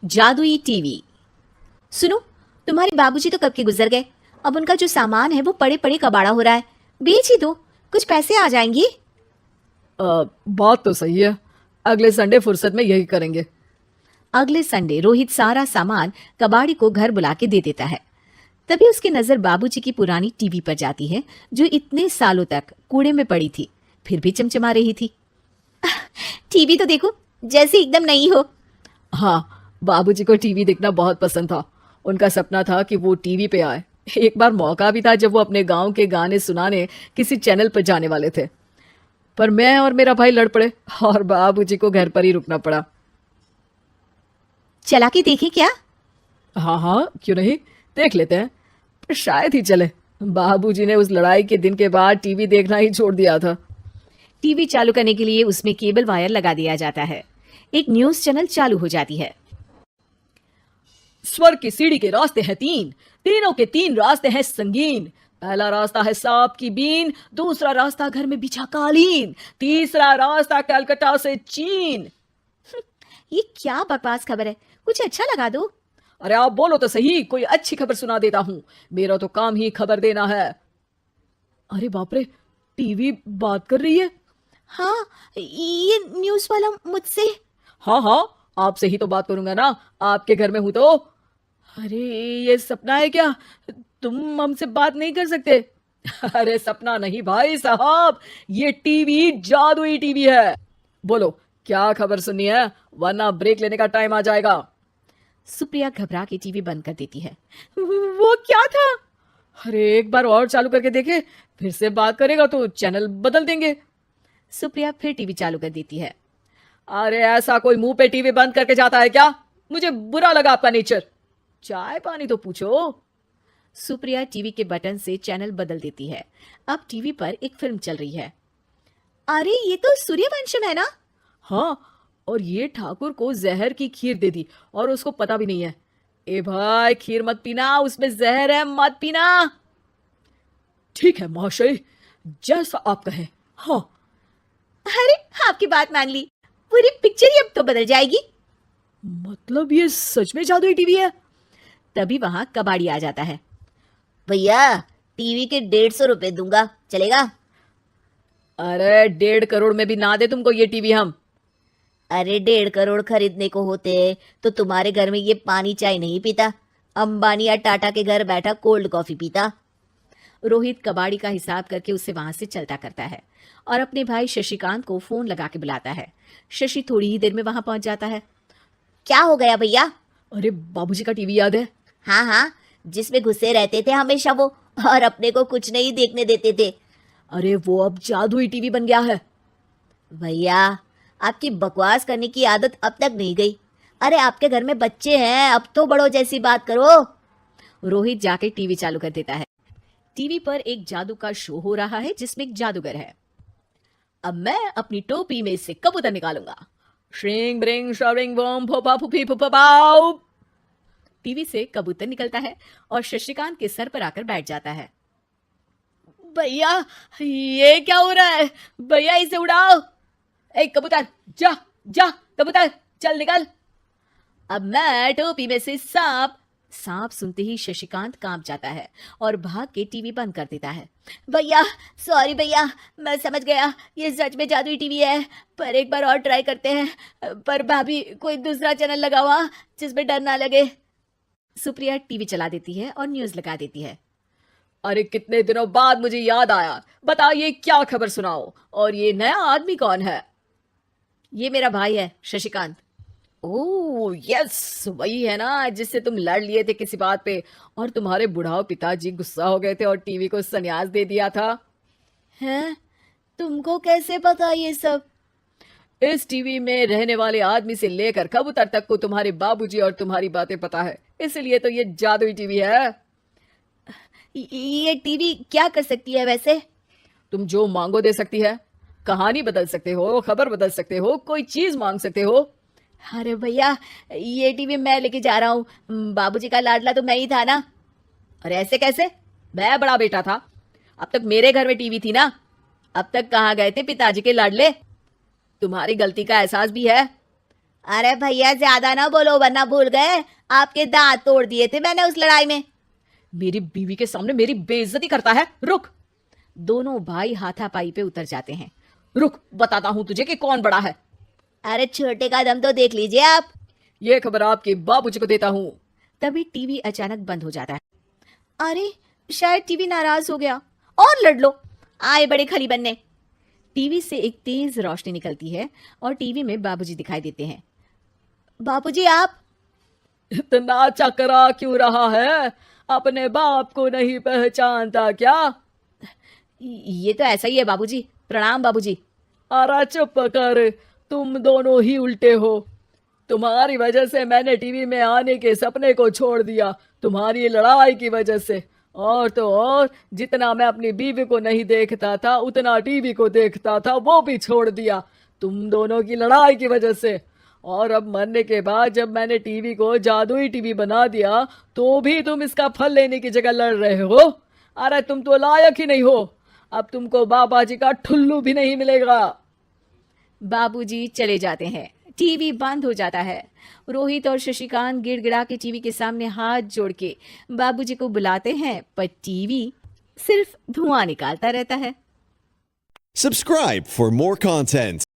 जादुई टीवी। सुनो, तुम्हारे बाबूजी तो कब के गुजर गए। अब उनका जो सामान है वो पड़े पड़े कबाड़ा हो रहा है। बेच ही दो, कुछ पैसे आ जाएंगी। बात तो सही है। अगले संडे फुर्सत में यही करेंगे। अगले संडे रोहित सारा सामान कबाड़ी को घर बुला के दे देता है। तभी उसकी नजर बाबूजी की पुरानी टीवी पर जाती है, जो इतने सालों तक कूड़े में पड़ी थी, फिर भी चमचमा रही थी। टीवी तो देखो, जैसे एकदम नई हो। हाँ, बाबूजी को टीवी देखना बहुत पसंद था। उनका सपना था कि वो टीवी पे आए। एक बार मौका भी था जब वो अपने गांव के गाने सुनाने किसी चैनल पर जाने वाले थे, पर मैं और मेरा भाई लड़ पड़े और बाबूजी को घर पर ही रुकना पड़ा। चला के देखें क्या? हाँ हाँ, क्यों नहीं, देख लेते हैं। पर शायद ही चले। बाबूजी ने उस लड़ाई के दिन के बाद टीवी देखना ही छोड़ दिया था। टीवी चालू करने के लिए उसमें केबल वायर लगा दिया जाता है। एक न्यूज चैनल चालू हो जाती है। स्वर्ग की सीढ़ी के रास्ते हैं तीन, तीनों के तीन रास्ते हैं संगीन। पहला रास्ता है सांप की बीन, दूसरा रास्ता घर में बिछा कालीन, तीसरा रास्ता कलकत्ता से चीन। ये क्या बकवास खबर है, कुछ अच्छा लगा दो। अरे आप बोलो तो सही, कोई अच्छी खबर सुना देता हूं। मेरा तो काम ही खबर देना है। अरे बाप रे, टीवी बात कर रही है। हाँ, ये न्यूज वाला मुझसे। हाँ हाँ, आपसे ही तो बात करूंगा ना, आपके घर में हूं तो। अरे ये सपना है क्या? तुम हमसे बात नहीं कर सकते? अरे सपना नहीं भाई साहब, ये टीवी जादुई टीवी है। बोलो क्या खबर सुननी है, वरना ब्रेक लेने का टाइम आ जाएगा। सुप्रिया घबरा के टीवी बंद कर देती है। वो क्या था? अरे एक बार और चालू करके देखे, फिर से बात करेगा तो चैनल बदल देंगे। सुप्रिया फिर टीवी चालू कर देती है। अरे ऐसा कोई मुंह पे टीवी बंद करके जाता है क्या? मुझे बुरा लगा आपका नेचर। चाय पानी तो पूछो। सुप्रिया टीवी के बटन से चैनल बदल देती है। अब टीवी पर एक फिल्म चल रही है। अरे ये तो सूर्यवंशम है ना? हाँ, और ये ठाकुर को जहर की खीर दे दी और उसको पता भी नहीं है। ए भाई, खीर मत पीना, उसमें जहर है, मत पीना। ठीक है महाशय, जैसा आप कहें। हाँ। अरे आपकी बात मान ली, पूरी पिक्चर ही अब तो बदल जाएगी। मतलब ये सच में जादुई टीवी है? तभी वहां कबाड़ी आ जाता है। भैया टीवी के 150 रुपए दूंगा, चलेगा? अरे 1.5 करोड़ में भी ना दे तुमको ये टीवी हम। अरे 1.5 करोड़ खरीदने को होते तो तुम्हारे घर में ये पानी चाय नहीं पीता, अंबानी या टाटा के घर बैठा कोल्ड कॉफी पीता। रोहित कबाड़ी का हिसाब करके उसे वहां से चलता करता है और अपने भाई शशिकांत को फोन लगा के बुलाता है। शशि थोड़ी ही देर में वहां पहुंच जाता है। क्या हो गया भैया? अरे बाबूजी का टीवी याद है? हाँ हाँ, जिसमें घुसे रहते थे हमेशा वो, और अपने को कुछ नहीं देखने देते थे। अरे वो अब जादुई टीवी बन गया है। भैया आपकी बकवास करने की आदत अब तक नहीं गई। अरे आपके घर में बच्चे हैं, अब तो बड़ों जैसी बात करो। रोहित जाके टीवी चालू कर देता है। टीवी पर एक जादू का शो हो रहा है जिसमें एक जादूगर है। अब मैं अपनी टोपी में से कबूतर निकालूंगा। श्रिंग ब्रिंग शरिंग बम फोपा फुफी फुफा पाउ। टीवी से कबूतर निकलता है और शशिकांत के सर पर आकर बैठ जाता है। भैया ये क्या हो रहा है? भैया इसे उड़ाओ। ए कबूतर, जा जा, कबूतर चल निकल। अब मैं टोपी में से सांप सुनते ही शशिकांत कांप जाता है और भाग के टीवी बंद कर देता है। भैया सॉरी भैया, मैं समझ गया ये सच में जादुई टीवी है, पर एक बार और ट्राई करते हैं। पर भाभी कोई दूसरा चैनल लगावा जिसमें डर ना लगे। सुप्रिया टीवी चला देती है और न्यूज लगा देती है। अरे कितने दिनों बाद मुझे याद आया, बताइए क्या खबर सुनाओ। और ये नया आदमी कौन है? ये मेरा भाई है शशिकांत। ओह यस, वही है ना जिससे तुम लड़ लिए थे किसी बात पे और तुम्हारे बुढ़ाओ पिताजी गुस्सा हो गए थे और टीवी को संन्यास दे दिया था। हैं? तुमको कैसे पता ये सब? इस टीवी में रहने वाले आदमी से लेकर कबूतर तक को तुम्हारे बाबूजी और तुम्हारी बातें पता है, इसलिए तो ये जादुई टीवी है। ये टीवी क्या कर सकती है वैसे? तुम जो मांगो दे सकती है। कहानी बदल सकते हो, खबर बदल सकते हो, कोई चीज मांग सकते हो। अरे भैया ये टीवी मैं लेके जा रहा हूँ, बाबूजी का लाडला तो मैं ही था ना। अरे ऐसे कैसे? मैं बड़ा बेटा था, अब तक मेरे घर में टीवी थी ना। अब तक कहाँ गए थे पिताजी के लाडले? तुम्हारी गलती का एहसास भी है। अरे भैया ज्यादा ना बोलो वरना भूल गए आपके दांत तोड़ दिए थे मैंने उस लड़ाई में। मेरी बीवी के सामने मेरी बेइज्जती करता है। रुक दोनों भाई हाथापाई पे उतर जाते हैं। रुक, बताता हूं तुझे कि कौन बड़ा है। अरे छोटे का दम तो देख लीजिए आप। ये खबर आपके बाबूजी को देता हूँ। तभी टीवी अचानक बंद हो जाता है। अरे शायद टीवी नाराज हो गया और लड़ लो। आए बड़े खली बनने। टीवी से एक तेज रोशनी निकलती है और टीवी में बाबूजी दिखाई देते हैं। बापूजी आप। इतना चकरा क्यों रहा है? अपने बाप को नहीं पहचानता क्या? ये तो ऐसा ही है बाबूजी। प्रणाम बाबूजी। अरे चुप कर, तुम दोनों ही उल्टे हो। तुम्हारी वजह से मैंने टीवी में आने के सपने को छोड़ दिया, तुम्हारी लड़ाई की वजह से। और तो और, जितना मैं अपनी बीवी को नहीं देखता था उतना टीवी को देखता था, वो भी छोड़ दिया तुम दोनों की लड़ाई की वजह से। और अब मरने के बाद जब मैंने टीवी को जादुई टीवी बना दिया तो भी तुम इसका फल लेने की जगह लड़ रहे हो। अरे तुम तो लायक ही नहीं हो। अब तुमको बाबा जी का ठुल्लू भी नहीं मिलेगा। बाबूजी चले जाते हैं। टीवी बंद हो जाता है। रोहित और शशिकांत गिड़गिड़ा के टीवी के सामने हाथ जोड़ के बाबूजी को बुलाते हैं, पर टीवी सिर्फ धुआं निकालता रहता है। Subscribe for more content.